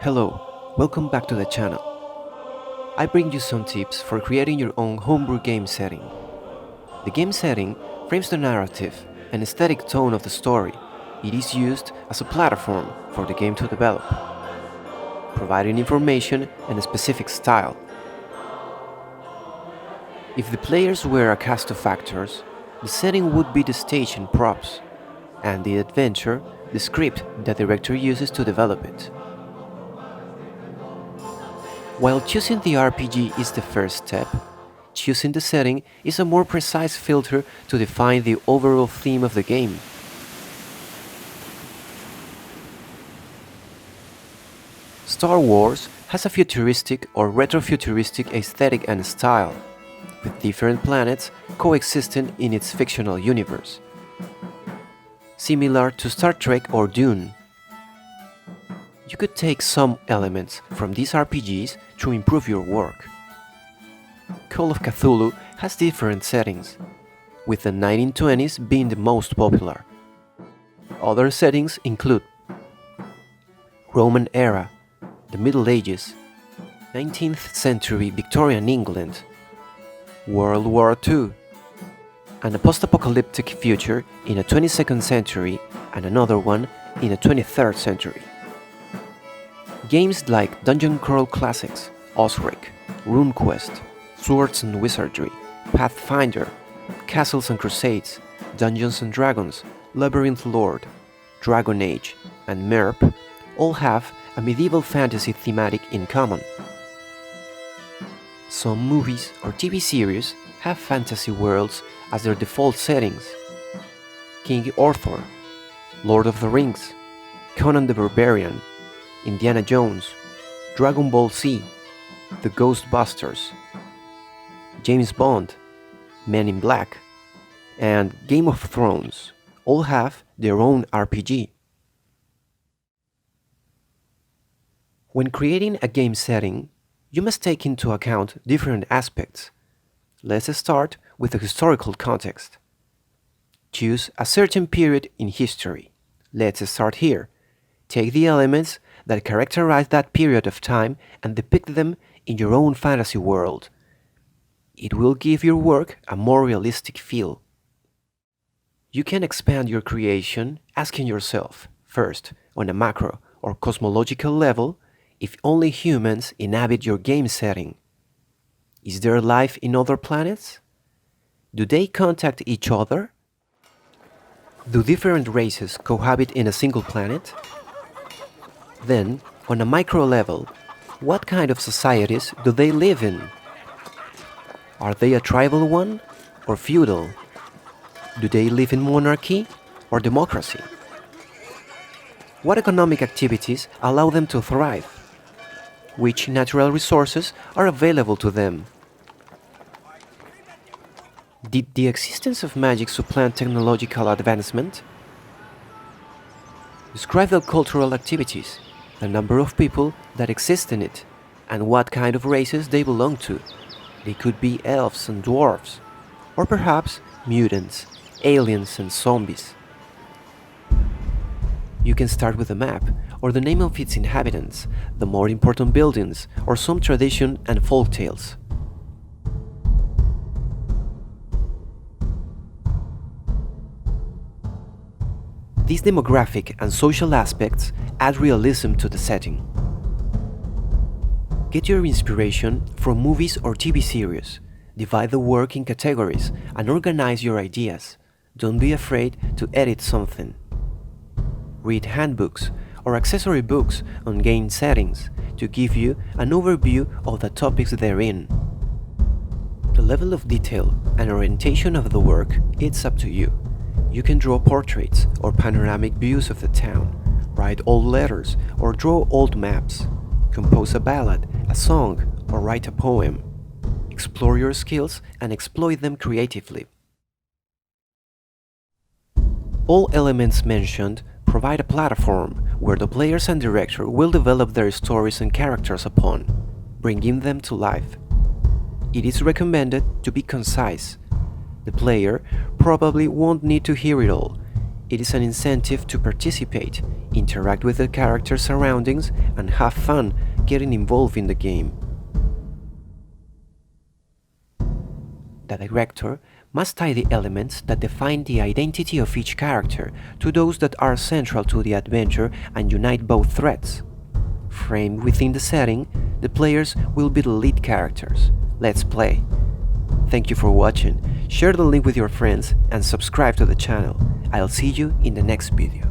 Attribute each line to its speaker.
Speaker 1: Hello, welcome back to the channel. I bring you some tips for creating your own homebrew game setting. The game setting frames the narrative and aesthetic tone of the story. It is used as a platform for the game to develop, providing information and a specific style. If the players were a cast of actors, the setting would be the stage and props, and the adventure, the script the director uses to develop it. While choosing the RPG is the first step, choosing the setting is a more precise filter to define the overall theme of the game. Star Wars has a futuristic or retrofuturistic aesthetic and style, with different planets coexisting in its fictional universe, similar to Star Trek or Dune. You could take some elements from these RPGs to improve your work. Call of Cthulhu has different settings, with the 1920s being the most popular. Other settings include Roman era, the Middle Ages, 19th century Victorian England, World War II, and a post-apocalyptic future in the 22nd century and another one in the 23rd century. Games like Dungeon Crawl Classics, Osric, RuneQuest, Swords and Wizardry, Pathfinder, Castles and Crusades, Dungeons and Dragons, Labyrinth Lord, Dragon Age, and MERP all have a medieval fantasy thematic in common. Some movies or TV series have fantasy worlds as their default settings. King Arthur, Lord of the Rings, Conan the Barbarian, Indiana Jones, Dragon Ball Z, The Ghostbusters, James Bond, Men in Black, and Game of Thrones all have their own RPG. When creating a game setting, you must take into account different aspects. Let's start with the historical context. Choose a certain period in history. Let's start here. Take the elements that characterize that period of time and depict them in your own fantasy world. It will give your work a more realistic feel. You can expand your creation asking yourself, first, on a macro or cosmological level, if only humans inhabit your game setting. Is there life in other planets? Do they contact each other? Do different races cohabit in a single planet? Then, on a micro level, what kind of societies do they live in? Are they a tribal one or feudal? Do they live in monarchy or democracy? What economic activities allow them to thrive? Which natural resources are available to them? Did the existence of magic supplant technological advancement? Describe the cultural activities, the number of people that exist in it, and what kind of races they belong to. They could be elves and dwarves, or perhaps mutants, aliens and zombies. You can start with a map, or the name of its inhabitants, the more important buildings, or some tradition and folk tales. These demographic and social aspects add realism to the setting. Get your inspiration from movies or TV series. Divide the work in categories and organize your ideas. Don't be afraid to edit something. Read handbooks or accessory books on game settings to give you an overview of the topics therein. The level of detail and orientation of the work, it's up to you. You can draw portraits or panoramic views of the town, write old letters or draw old maps, compose a ballad, a song, or write a poem. Explore your skills and exploit them creatively. All elements mentioned provide a platform where the players and director will develop their stories and characters upon, bringing them to life. It is recommended to be concise. The player probably won't need to hear it all. It is an incentive to participate, interact with the character's surroundings, and have fun getting involved in the game. The director must tie the elements that define the identity of each character to those that are central to the adventure and unite both threads. Framed within the setting, the players will be the lead characters. Let's play! Thank you for watching, share the link with your friends and subscribe to the channel. I'll see you in the next video.